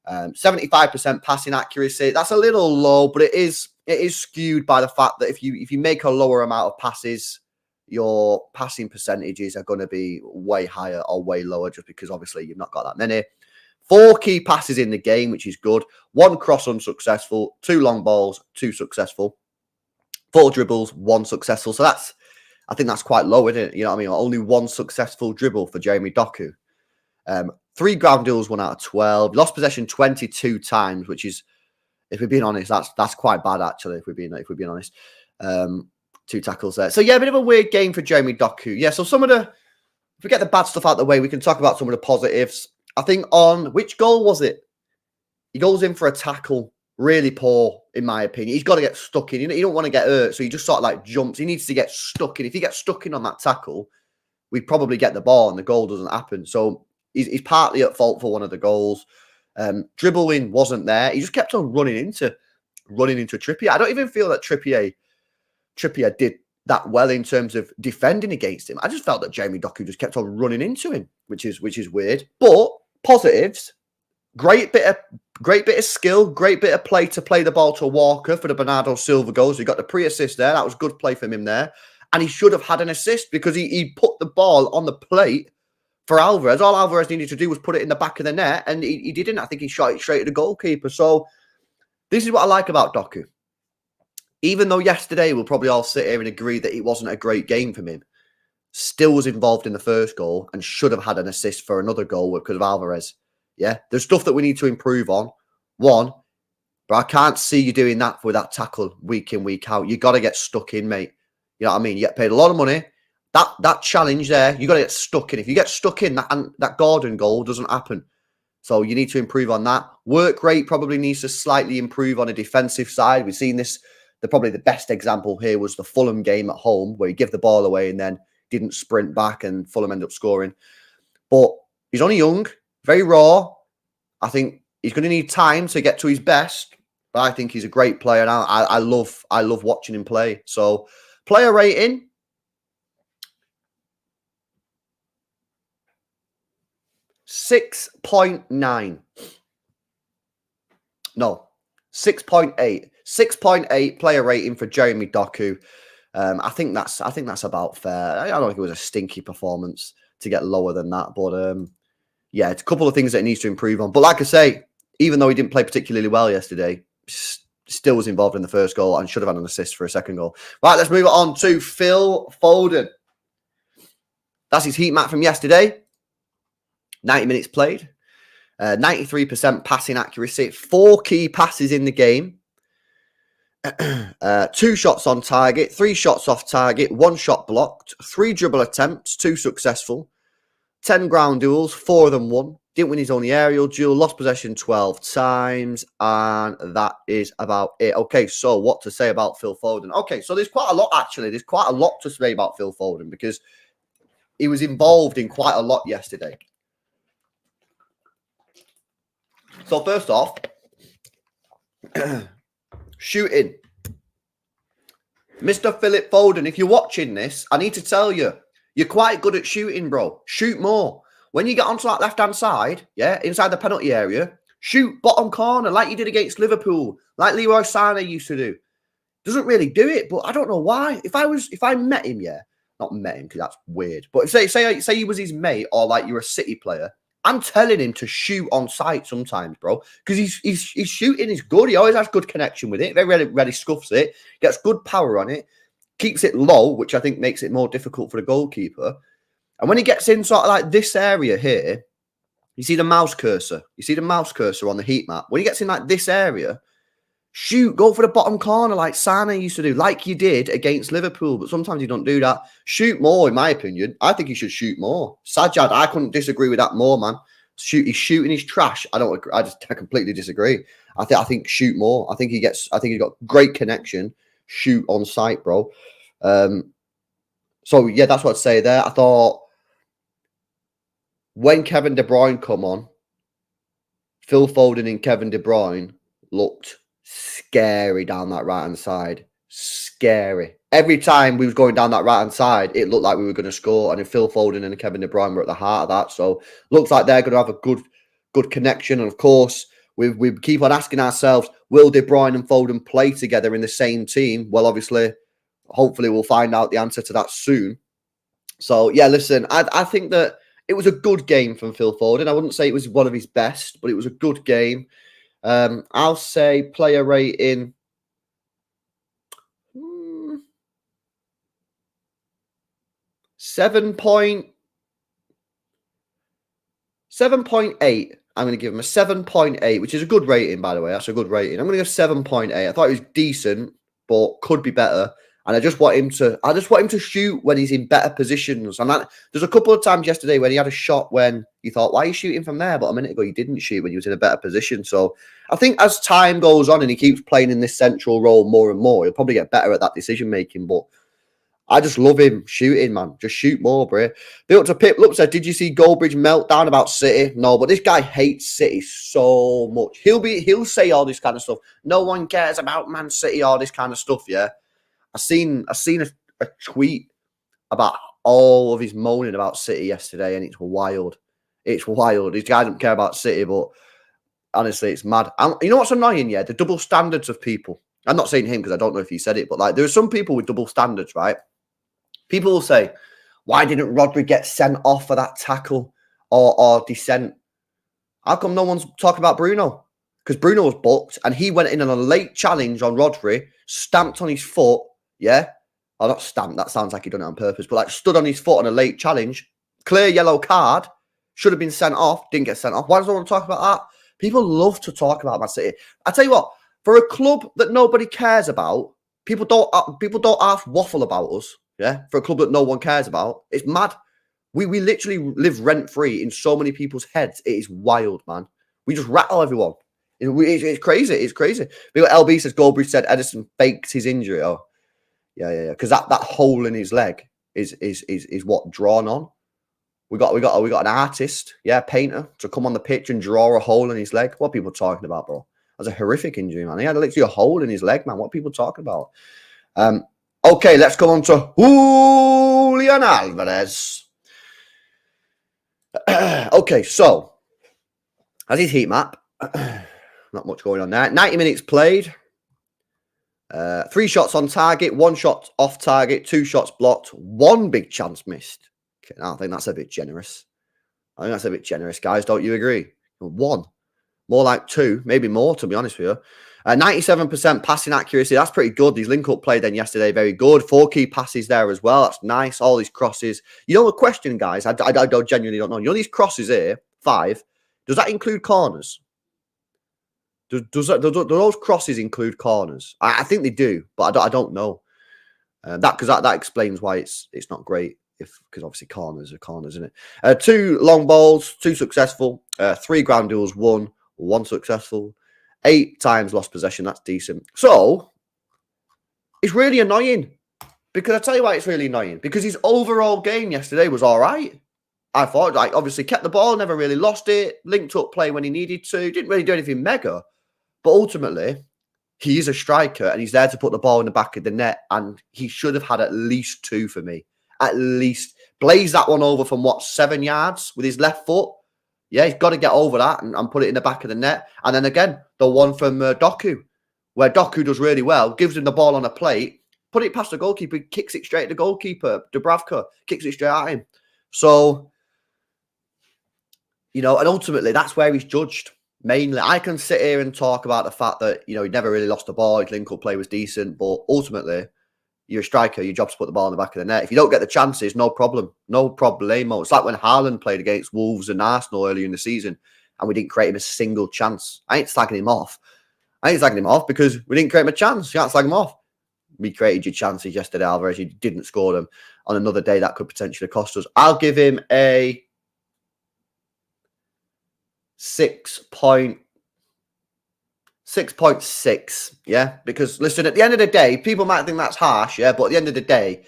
75% passing accuracy. That's a little low, but it is skewed by the fact that if you make a lower amount of passes, your passing percentages are going to be way higher or way lower, just because obviously you've not got that many. 4 key passes in the game, which is good. 1 cross unsuccessful, 2 long balls, 2 successful. 4 dribbles, 1 successful. So I think that's quite low, isn't it? You know what I mean? Only 1 successful dribble for Jeremy Doku. 3 ground duels, 1 out of 12. Lost possession 22 times, which is, if we're being honest, that's quite bad actually. If we're being honest, 2 tackles there. So yeah, a bit of a weird game for Jeremy Doku. Yeah. So if we get the bad stuff out of the way, we can talk about some of the positives. I think on which goal was it? He goes in for a tackle, really poor in my opinion. He's got to get stuck in. You don't want to get hurt, so he just sort of like jumps. He needs to get stuck in. If he gets stuck in on that tackle, we probably get the ball and the goal doesn't happen. So he's partly at fault for one of the goals. Dribbling wasn't there. He just kept on running into Trippier. I don't even feel that Trippier did that well in terms of defending against him. I just felt that Jeremy Doku just kept on running into him, which is weird. But positives, great bit of skill, great bit of play to play the ball to Walker for the Bernardo Silva goals. He got the pre-assist there. That was good play from him there. And he should have had an assist because he put the ball on the plate for Alvarez. All Alvarez needed to do was put it in the back of the net, and he didn't. I think he shot it straight at the goalkeeper. So this is what I like about Doku. Even though yesterday we'll probably all sit here and agree that it wasn't a great game from him, still was involved in the first goal and should have had an assist for another goal because of Alvarez. Yeah, there's stuff that we need to improve on. One, but I can't see you doing that with that tackle week in, week out. You got to get stuck in, mate. You know what I mean? You get paid a lot of money. That challenge there, you got to get stuck in. If you get stuck in, that Gordon goal doesn't happen. So you need to improve on that. Work rate probably needs to slightly improve on a defensive side. We've seen this. Probably the best example here was the Fulham game at home, where he gave the ball away and then didn't sprint back, and Fulham ended up scoring. But he's only young, very raw. I think he's going to need time to get to his best. But I think he's a great player, and I love watching him play. So player rating. .9. No, 6.8. 6.8 player rating for Jeremy Doku. I think that's about fair. I don't think it was a stinky performance to get lower than that, but yeah, it's a couple of things that he needs to improve on. But like I say, even though he didn't play particularly well yesterday, still was involved in the first goal and should have had an assist for a second goal. Right, let's move on to Phil Foden. That's his heat map from yesterday. 90 minutes played. 93% passing accuracy. 4 key passes in the game. 2 shots on target, 3 shots off target, 1 shot blocked, 3 dribble attempts, 2 successful, 10 ground duels, 4 of them won. Didn't win his only aerial duel, lost possession 12 times, and that is about it. Okay, so what to say about Phil Foden? Okay, so there's quite a lot actually. There's quite a lot to say about Phil Foden because he was involved in quite a lot yesterday. So first off, shooting. Mr. Philip Foden, if you're watching this, I need to tell you, you're quite good at shooting, bro. Shoot more. When you get onto that left-hand side, yeah, inside the penalty area, shoot bottom corner like you did against Liverpool, like Leroy Sané used to do. Doesn't really do it, but I don't know why. If I met him, yeah, not met him because that's weird. But say he was his mate or like you're a City player, I'm telling him to shoot on sight sometimes, bro, because he's shooting is good. He always has good connection with it. Very rarely scuffs it. Gets good power on it. Keeps it low, which I think makes it more difficult for the goalkeeper. And when he gets in sort of like this area here, you see the mouse cursor. You see the mouse cursor on the heat map. When he gets in like this area, shoot, go for the bottom corner like Sane used to do, like you did against Liverpool. But sometimes you don't do that. Shoot more, in my opinion. I think he should shoot more. Sajjad, I couldn't disagree with that more, man. He's shooting his trash. I don't agree. I completely disagree. I think shoot more. I think he's got great connection. Shoot on sight, bro. So yeah, that's what I'd say there. I thought when Kevin De Bruyne come on, Phil Foden and Kevin De Bruyne looked scary down that right-hand side. Scary. Every time we was going down that right-hand side, it looked like we were going to score. And Phil Foden and Kevin De Bruyne were at the heart of that. So looks like they're going to have a good connection. And of course, we keep on asking ourselves, will De Bruyne and Foden play together in the same team? Well, obviously, hopefully we'll find out the answer to that soon. So, yeah, listen, I think that it was a good game from Phil Foden. I wouldn't say it was one of his best, but it was a good game. I'll say player rating 7.8. I'm going to give him a 7.8, which is a good rating, by the way. That's a good rating. I'm going to give 7.8. I thought it was decent, but could be better. And I just want him to shoot when he's in better positions. And there's a couple of times yesterday when he had a shot when you thought, why are you shooting from there? But a minute ago, he didn't shoot when he was in a better position. So I think as time goes on and he keeps playing in this central role more and more, he'll probably get better at that decision making. But I just love him shooting, man. Just shoot more, bro. Built to Pip Look said, did you see Goldbridge meltdown about City? No, but this guy hates City so much. He'll say all this kind of stuff. No one cares about Man City, all this kind of stuff, yeah. I seen a tweet about all of his moaning about City yesterday, and it's wild. It's wild. This guy doesn't care about City, but honestly, it's mad. And you know what's annoying? Yeah, the double standards of people. I'm not saying him because I don't know if he said it, but like there are some people with double standards, right? People will say, "Why didn't Rodri get sent off for that tackle or dissent?" How come no one's talking about Bruno? Because Bruno was booked and he went in on a late challenge on Rodri, stamped on his foot. Yeah. Oh, not stamped. That sounds like he done it on purpose. But like stood on his foot on a late challenge. Clear yellow card. Should have been sent off. Didn't get sent off. Why does no one talk about that? People love to talk about Man City. I tell you what. For a club that nobody cares about, people don't half waffle about us. Yeah. For a club that no one cares about, it's mad. We literally live rent free in so many people's heads. It is wild, man. We just rattle everyone. It's crazy. It's crazy. LB says Goldbridge said Edison faked his injury. Oh. Yeah. Because that hole in his leg is what drawn on. We got an artist, painter, to come on the pitch and draw a hole in his leg. What are people talking about, bro? That's a horrific injury, man. He had literally a hole in his leg, man. What are people talking about? Okay, let's go on to Julian Alvarez. Okay, so as his heat map, not much going on there. 90 minutes played. 3 shots on target, 1 shot off target, 2 shots blocked, 1 big chance missed. Okay, I think that's a bit generous. Guys. Don't you agree? 1. More like 2, maybe more, to be honest with you. 97% passing accuracy. That's pretty good. These link-up play then yesterday, very good. 4 key passes there as well. That's nice. All these crosses. You know the question, guys? I genuinely don't know. You know these crosses here, 5. Does that include corners? Do those crosses include corners? I think they do, but I don't know. That explains why it's not great. Because obviously corners are corners, isn't it? 2 long balls, 2 successful. 3 ground duels, 1 successful. 8 times lost possession. That's decent. So it's really annoying. Because I tell you why it's really annoying. Because his overall game yesterday was all right. I thought, like, obviously kept the ball, never really lost it, linked up play when he needed to, didn't really do anything mega. But ultimately, he is a striker and he's there to put the ball in the back of the net. And he should have had at least 2 for me. At least. Blaze that one over from 7 yards with his left foot. Yeah, he's got to get over that and put it in the back of the net. And then again, the one from Doku where Doku does really well, gives him the ball on a plate, put it past the goalkeeper, kicks it straight at the goalkeeper. Dubravka kicks it straight at him. So, you know, and ultimately that's where he's judged. Mainly, I can sit here and talk about the fact that, you know, he never really lost the ball, his link-up play was decent, but ultimately, you're a striker, your job's to put the ball in the back of the net. If you don't get the chances, no problem. No problemo. It's like when Haaland played against Wolves and Arsenal earlier in the season and we didn't create him a single chance. I ain't slagging him off. Because we didn't create him a chance. You can't slag him off. We created your chances yesterday, Alvarez. You didn't score them. On another day, that could potentially cost us. I'll give him a 6.6, yeah? Because, listen, at the end of the day, people might think that's harsh, yeah? But at the end of the day,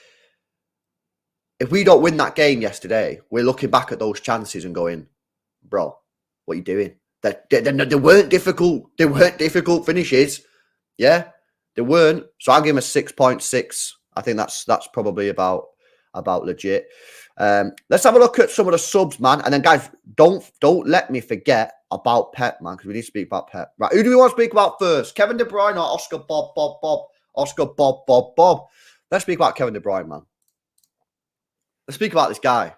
if we don't win that game yesterday, we're looking back at those chances and going, bro, what are you doing? They weren't difficult. They weren't difficult finishes, yeah? They weren't. So I'll give him a 6.6. I think that's probably about legit. Let's have a look at some of the subs, man. And then, guys, don't let me forget about Pep, man, because we need to speak about Pep. Right, who do we want to speak about first? Kevin De Bruyne or Oscar Bobb? Oscar Bobb. Let's speak about Kevin De Bruyne, man. Let's speak about this guy.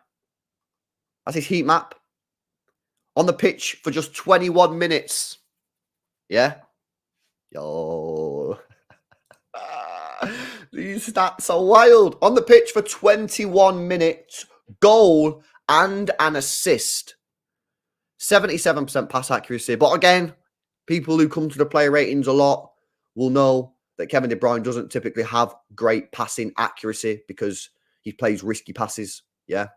That's his heat map. On the pitch for just 21 minutes. Yeah? Yo. These stats are wild. On the pitch for 21 minutes. Goal and an assist. 77% pass accuracy. But again, people who come to the player ratings a lot will know that Kevin De Bruyne doesn't typically have great passing accuracy because he plays risky passes. Yeah.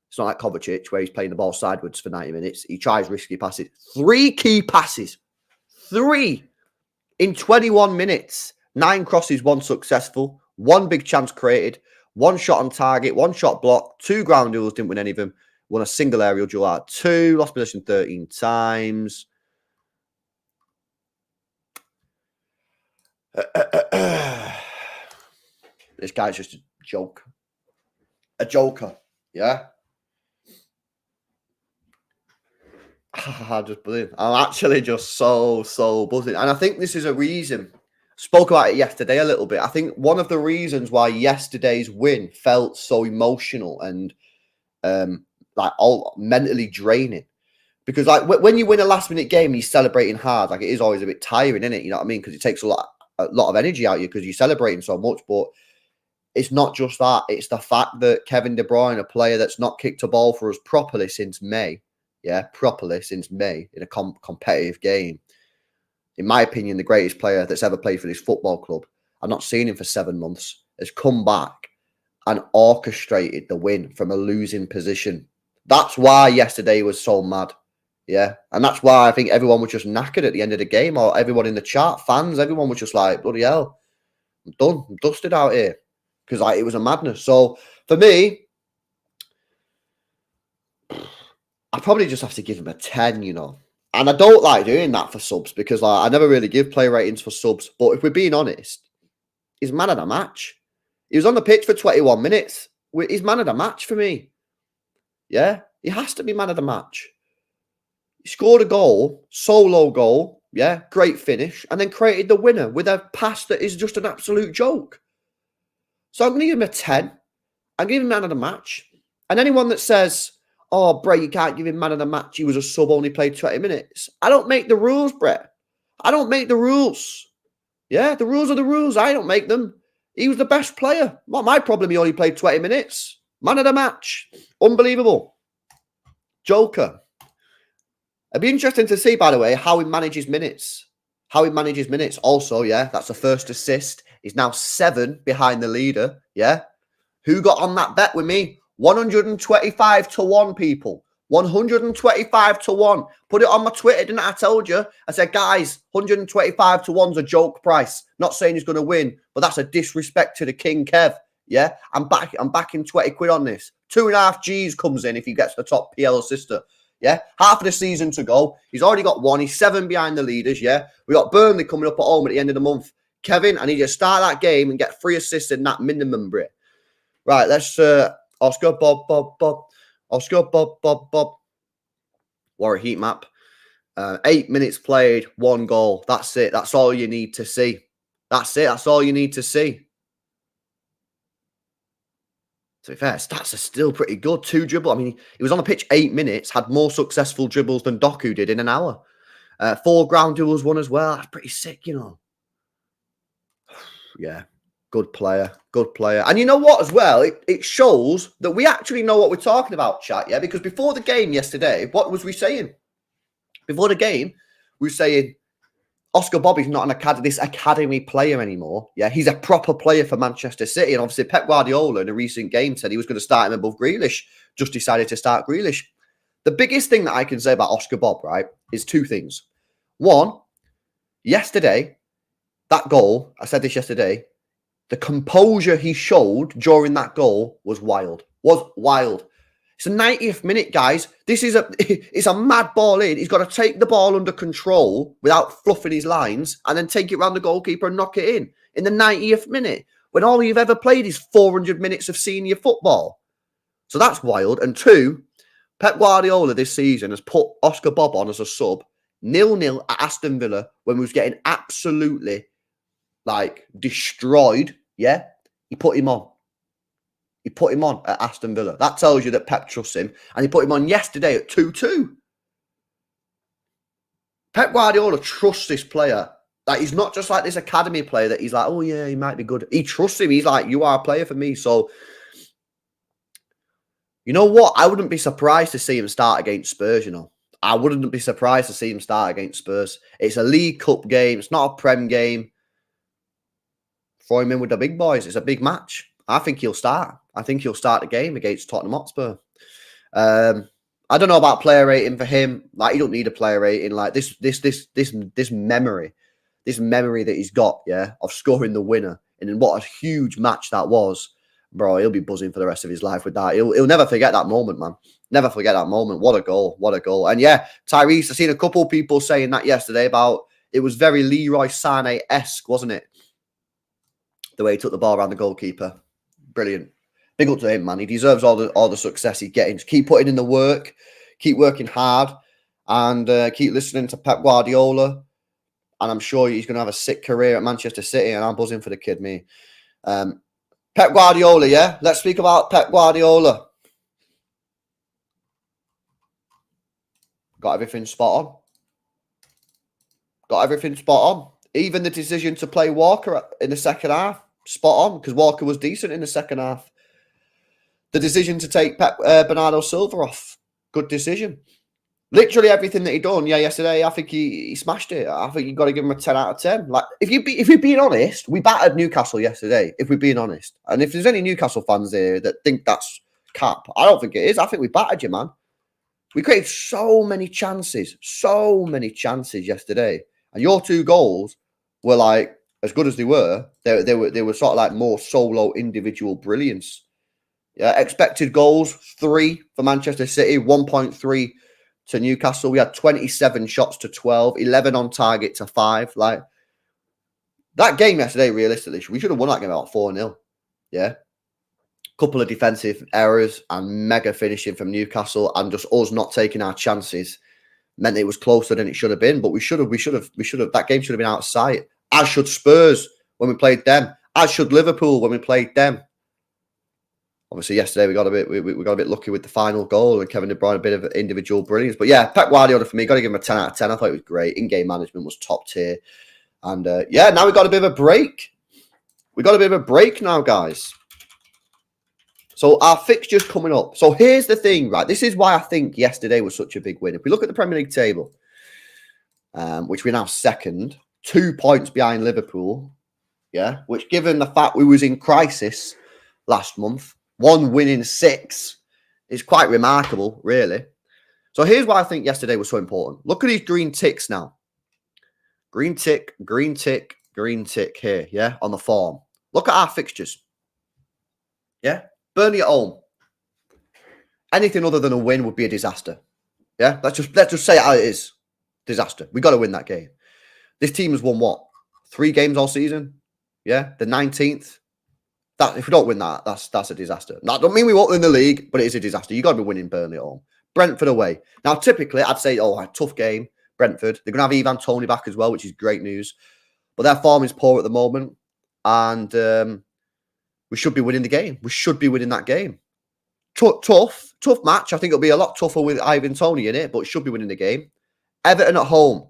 It's not like Kovacic where he's playing the ball sideways for 90 minutes. He tries risky passes. 3 key passes. 3 in 21 minutes. 9 crosses, 1 successful. 1 big chance created. 1 shot on target. 1 shot blocked. 2 ground duels. Didn't win any of them. Won a single aerial duel out of 2. Lost possession 13 times. This guy's just a joke. A joker. Yeah. Just brilliant. I'm actually just so buzzing. And I think this is a reason. Spoke about it yesterday a little bit. I think one of the reasons why yesterday's win felt so emotional and like all mentally draining. Because like when you win a last minute game and you're celebrating hard, like it is always a bit tiring, isn't it? You know what I mean? Because it takes a lot of energy out of you because you're celebrating so much. But it's not just that. It's the fact that Kevin De Bruyne, a player that's not kicked a ball for us properly since May. Yeah, properly since May in a competitive game. In my opinion, the greatest player that's ever played for this football club. I've not seen him for 7 months. Has come back and orchestrated the win from a losing position. That's why yesterday was so mad. Yeah. And that's why I think everyone was just knackered at the end of the game, or everyone in the chat, fans, everyone was just like, bloody hell, I'm done. I'm dusted out here. Because like it was a madness. So for me, I probably just have to give him a 10, you know. And I don't like doing that for subs because like, I never really give player ratings for subs. But if we're being honest, he's man of the match. He was on the pitch for 21 minutes. He's man of the match for me. Yeah, he has to be man of the match. He scored a goal, solo goal. Yeah, great finish. And then created the winner with a pass that is just an absolute joke. So I'm going to give him a 10. I'm giving him man of the match. And anyone that says, oh, Brett, you can't give him man of the match. He was a sub, only played 20 minutes. I don't make the rules, Brett. I don't make the rules. Yeah, the rules are the rules. I don't make them. He was the best player. Not my problem. He only played 20 minutes. Man of the match. Unbelievable. Joker. It'd be interesting to see, by the way, how he manages minutes. Also, yeah, that's the first assist. He's now 7 behind the leader. Yeah. Who got on that bet with me? 125 to 1, people. 125 to 1. Put it on my Twitter, didn't I? I told you. I said, guys, 125 to 1's a joke price. Not saying he's going to win, but that's a disrespect to the King Kev. Yeah, I'm backing 20 quid on this. 2.5 G's comes in if he gets the top PL sister. Yeah, half of the season to go. He's already got 1. He's 7 behind the leaders. Yeah, we got Burnley coming up at home at the end of the month. Kevin, I need you to start that game and get 3 assists in that minimum, Brit. Right, let's Oscar Bobb. What a heat map. 8 minutes played, 1 goal. That's it. That's all you need to see. That's it. That's all you need to see. To be fair, stats are still pretty good. 2 dribbles. I mean, he was on the pitch 8 minutes, had more successful dribbles than Doku did in an hour. 4 ground duels won as well. That's pretty sick, you know. Yeah, good player. Good player. And you know what as well? It shows that we actually know what we're talking about, chat, yeah? Because before the game yesterday, what was we saying? Before the game, we were saying, Oscar Bobb is not this academy player anymore. Yeah, he's a proper player for Manchester City. And obviously, Pep Guardiola in a recent game said he was going to start him above Grealish. Just decided to start Grealish. The biggest thing that I can say about Oscar Bobb, right, is 2 things. One, yesterday, that goal, I said this yesterday, the composure he showed during that goal was wild. It's the 90th minute, guys. It's a mad ball in. He's got to take the ball under control without fluffing his lines and then take it around the goalkeeper and knock it in the 90th minute when all you've ever played is 400 minutes of senior football. So that's wild. And 2, Pep Guardiola this season has put Oscar Bobb on as a sub 0-0 at Aston Villa when we was getting absolutely destroyed. Yeah, he put him on. He put him on at Aston Villa. That tells you that Pep trusts him. And he put him on yesterday at 2-2. Pep Guardiola trusts this player. He's not just like this academy player that he's like, oh, yeah, he might be good. He trusts him. He's like, you are a player for me. So, you know what? I wouldn't be surprised to see him start against Spurs, you know. I wouldn't be surprised to see him start against Spurs. It's a League Cup game. It's not a Prem game. Throw him in with the big boys. It's a big match. I think he'll start. I think he'll start the game against Tottenham Hotspur. I don't know about player rating for him. You don't need a player rating. This memory that he's got, yeah, of scoring the winner, and what a huge match that was, bro. He'll be buzzing for the rest of his life with that. He'll never forget that moment, man. Never forget that moment. What a goal! What a goal! And yeah, Tyrese. I've seen a couple people saying that yesterday about it was very Leroy Sané-esque, wasn't it? The way he took the ball around the goalkeeper. Brilliant. Big up to him, man. He deserves all the success he's getting. Just keep putting in the work, keep working hard, and keep listening to Pep Guardiola. And I'm sure he's going to have a sick career at Manchester City, and I'm buzzing for the kid, me. Pep Guardiola, yeah? Let's speak about Pep Guardiola. Got everything spot on. Got everything spot on. Even the decision to play Walker in the second half, spot on, because Walker was decent in the second half. The decision to take Bernardo Silva off, good decision. Literally everything that he done, yesterday, I think he smashed it. I think you got to give him a 10 out of 10. If you're being honest, we battered Newcastle yesterday, if we're being honest. And if there's any Newcastle fans there that think that's cap, I don't think it is. I think we battered you, man. We created so many chances yesterday. And your 2 goals were as good as they were. They were sort of more solo individual brilliance. Yeah, expected goals 3 for Manchester City, 1.3 to Newcastle. We had 27 shots to 12, 11 on target to 5. That game yesterday, realistically, we should have won that game about 4-0. Yeah. Couple of defensive errors and mega finishing from Newcastle, and just us not taking our chances meant it was closer than it should have been. But we should have. That game should have been out of sight. As should Spurs when we played them. As should Liverpool when we played them. Obviously, yesterday we got a bit lucky with the final goal and Kevin De Bruyne, a bit of individual brilliance. But yeah, Pep Guardiola for me, got to give him a 10 out of 10. I thought it was great. In-game management was top tier. And now we got a bit of a break. We got a bit of a break now, guys. So our fixture's coming up. So here's the thing, right? This is why I think yesterday was such a big win. If we look at the Premier League table, which we're now second, 2 points behind Liverpool, yeah, which given the fact we was in crisis last month, 1 win in 6 is quite remarkable, really. So here's why I think yesterday was so important. Look at these green ticks now. Green tick, green tick, green tick here, yeah, on the form. Look at our fixtures. Yeah, Burnley at home. Anything other than a win would be a disaster. Yeah, let's just say it how it is. Disaster. We got to win that game. This team has won what? 3 games all season? Yeah, the 19th. That if we don't win that, that's a disaster. That don't mean we won't win the league, but it is a disaster. You got to be winning Burnley at home. Brentford away. Now, typically, I'd say, a tough game. Brentford. They're going to have Ivan Toney back as well, which is great news. But their form is poor at the moment. And we should be winning the game. We should be winning that game. Tough match. I think it'll be a lot tougher with Ivan Toney in it, but should be winning the game. Everton at home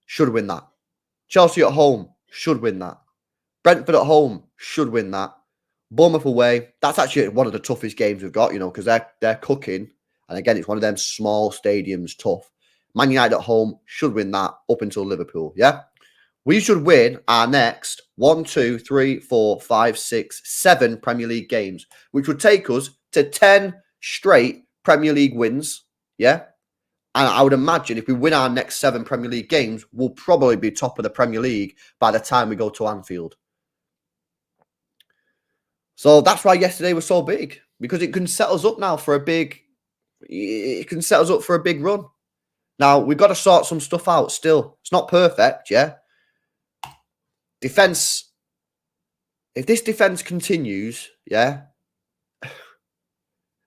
should win that. Chelsea at home should win that. Brentford at home should win that. Bournemouth away. That's actually one of the toughest games we've got, because they're cooking. And again, it's one of them small stadiums, tough. Man United at home should win that up until Liverpool, yeah? We should win our next 1, 2, 3, 4, 5, 6, 7 Premier League games, which would take us to 10 straight Premier League wins, yeah? And I would imagine if we win our next 7 Premier League games, we'll probably be top of the Premier League by the time we go to Anfield. So that's why yesterday was so big, because it can set us up now for a big... It can set us up for a big run. Now, we've got to sort some stuff out still. It's not perfect, yeah? Defence. If this defence continues, yeah,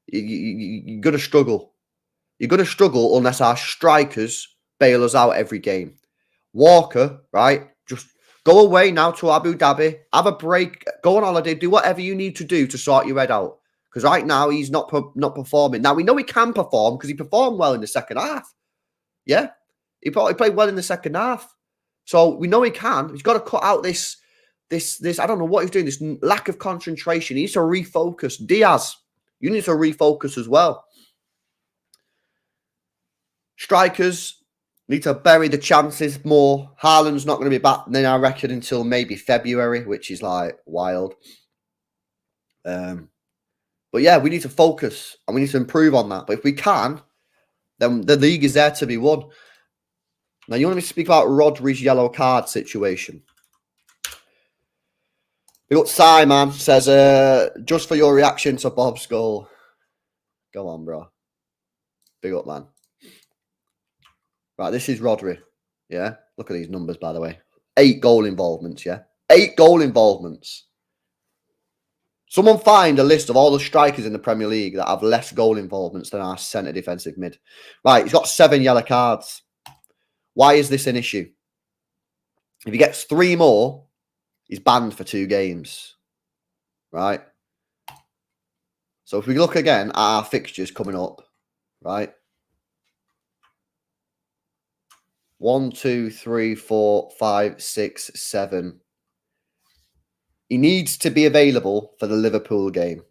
you're going to struggle. You're going to struggle unless our strikers bail us out every game. Walker, right? Just go away now to Abu Dhabi. Have a break. Go on holiday. Do whatever you need to do to sort your head out. Because right now, he's not performing. Now, we know he can perform because he performed well in the second half. Yeah? He played well in the second half. So we know he can. He's got to cut out this, I don't know what he's doing, this lack of concentration. He needs to refocus. Diaz, you need to refocus as well. Strikers need to bury the chances more. Haaland's not going to be back then, I reckon, until maybe February, which is like wild. But yeah, we need to focus and we need to improve on that. But if we can, then the league is there to be won. Now, you want me to speak about Rodri's yellow card situation? We got Simon says, just for your reaction to Bobb's goal. Go on, bro. Big up, man. Right, this is Rodri. Yeah? Look at these numbers, by the way. 8 goal involvements, yeah? 8 goal involvements. Someone find a list of all the strikers in the Premier League that have less goal involvements than our centre defensive mid. Right, he's got 7 yellow cards. Why is this an issue? If he gets 3 more, he's banned for 2 games. Right? So if we look again at our fixtures coming up, right? 1, 2, 3, 4, 5, 6, 7. He needs to be available for the Liverpool game.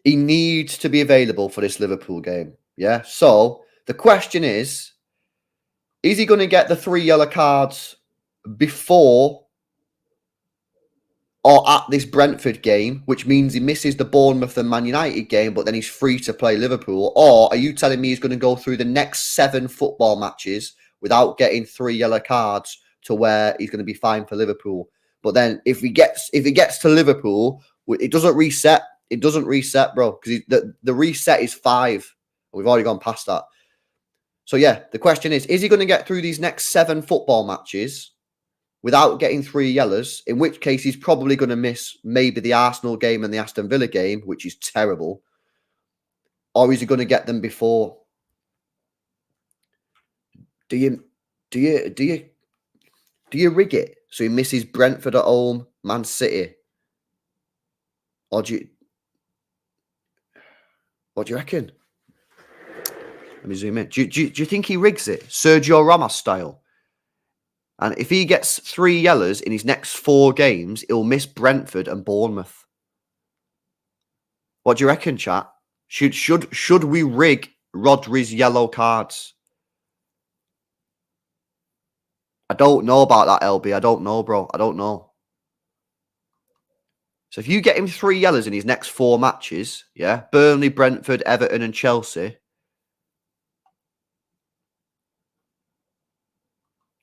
He needs to be available for this Liverpool game. Yeah? So the question is he going to get the 3 yellow cards before or at this Brentford game, which means he misses the Bournemouth and Man United game, but then he's free to play Liverpool? Or are you telling me he's going to go through the next 7 football matches without getting 3 yellow cards to where he's going to be fine for Liverpool? But then if he gets to Liverpool, it doesn't reset. It doesn't reset, bro, because the reset is 5. We've already gone past that. So, yeah, the question is he going to get through these next 7 football matches without getting 3 yellows, in which case he's probably going to miss maybe the Arsenal game and the Aston Villa game, which is terrible, or is he going to get them before? Do you rig it so he misses Brentford at home, Man City? Or what do you reckon? Let me zoom in. Do you think he rigs it? Sergio Ramos style? And if he gets 3 yellows in his next 4 games, he'll miss Brentford and Bournemouth. What do you reckon, chat? Should we rig Rodri's yellow cards? I don't know about that, LB. I don't know, bro. I don't know. So if you get him 3 yellows in his next 4 matches, yeah, Burnley, Brentford, Everton and Chelsea,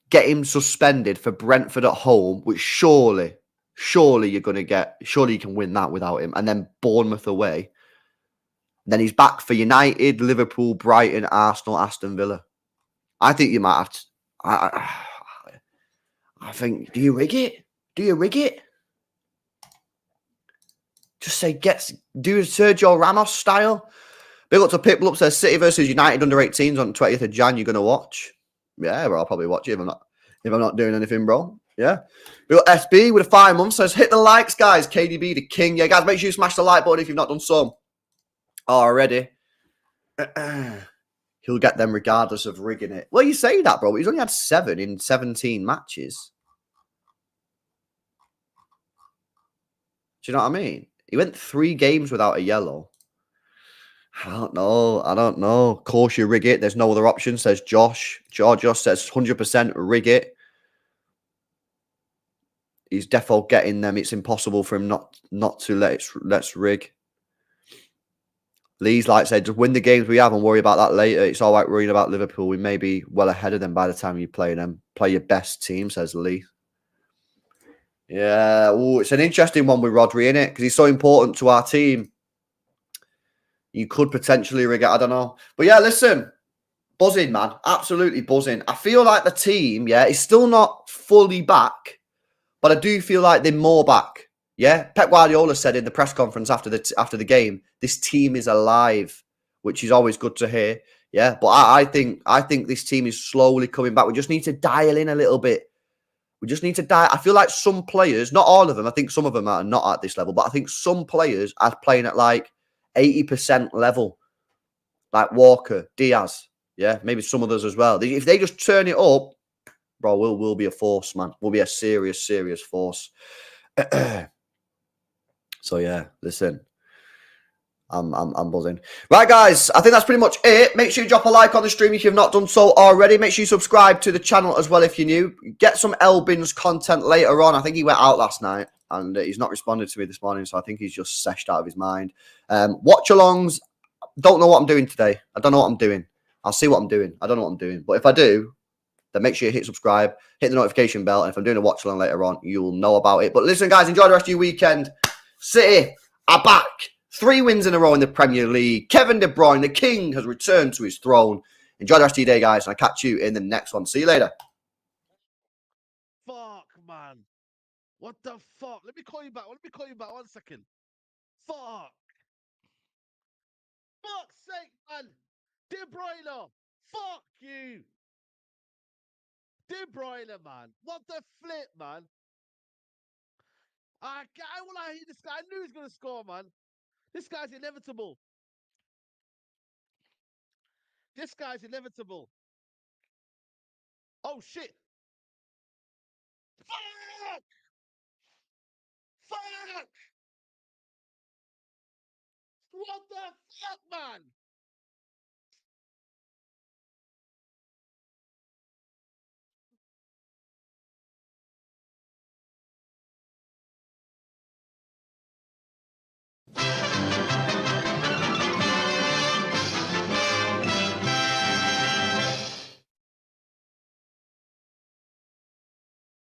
get him suspended for Brentford at home, which surely you're going to get, surely you can win that without him, and then Bournemouth away. Then he's back for United, Liverpool, Brighton, Arsenal, Aston Villa. I think you might have to... I think, do you rig it? Do you rig it? Just say, do Sergio Ramos style. Big up to Pip Lup says City versus United under 18s on 20th of Jan. You're going to watch. Yeah, bro, I'll probably watch it if I'm not doing anything, bro. Yeah. We got SB with a 5 month. Says, hit the likes, guys. KDB, the king. Yeah, guys, make sure you smash the like button if you've not done so already. He'll get them regardless of rigging it. Well, you say that, bro. He's only had 7 in 17 matches. Do you know what I mean? He went 3 games without a yellow. I don't know. Of course, you rig it. There's no other option, says Josh. Josh says 100% rig it. He's defo getting them. It's impossible for him not to let's rig. Lee's like said, just win the games we have and worry about that later. It's all right worrying about Liverpool. We may be well ahead of them by the time you play them. Play your best team, says Lee. Yeah, it's an interesting one with Rodri, innit? Because he's so important to our team. You could potentially rig it. I don't know. But yeah, listen. Buzzing, man. Absolutely buzzing. I feel like the team, yeah, is still not fully back. But I do feel like they're more back. Yeah, Pep Guardiola said in the press conference after the game, this team is alive, which is always good to hear. Yeah, but I think this team is slowly coming back. We just need to dial in a little bit. We just need to dial. I feel like some players, not all of them, I think some of them are not at this level, but I think some players are playing at like 80% level, like Walker, Diaz. Yeah, maybe some others as well. If they just turn it up, bro, we'll be a force, man. We'll be a serious force. So yeah, listen, I'm buzzing. Right, guys, I think that's pretty much it. Make sure you drop a like on the stream if you've not done so already. Make sure you subscribe to the channel as well if you're new. Get some Elbin's content later on. I think he went out last night and he's not responded to me this morning, so I think he's just seshed out of his mind. Watch-alongs, don't know what I'm doing today. I don't know what I'm doing. I'll see what I'm doing. I don't know what I'm doing. But if I do, then make sure you hit subscribe, hit the notification bell, and if I'm doing a watch-along later on, you'll know about it. But listen, guys, enjoy the rest of your weekend. City are back. 3 wins in a row in the Premier League. Kevin De Bruyne, the king, has returned to his throne. Enjoy the rest of your day, guys, and I'll catch you in the next one. See you later. Fuck, man. What the fuck? Let me call you back. 1 second. Fuck. Fuck's sake, man. De Bruyne. Fuck you. De Bruyne, man. What the flip, man? I want to hear this guy. I knew he was going to score, man. This guy's inevitable. This guy's inevitable. Oh, shit. Fuck! Fuck! What the fuck, man?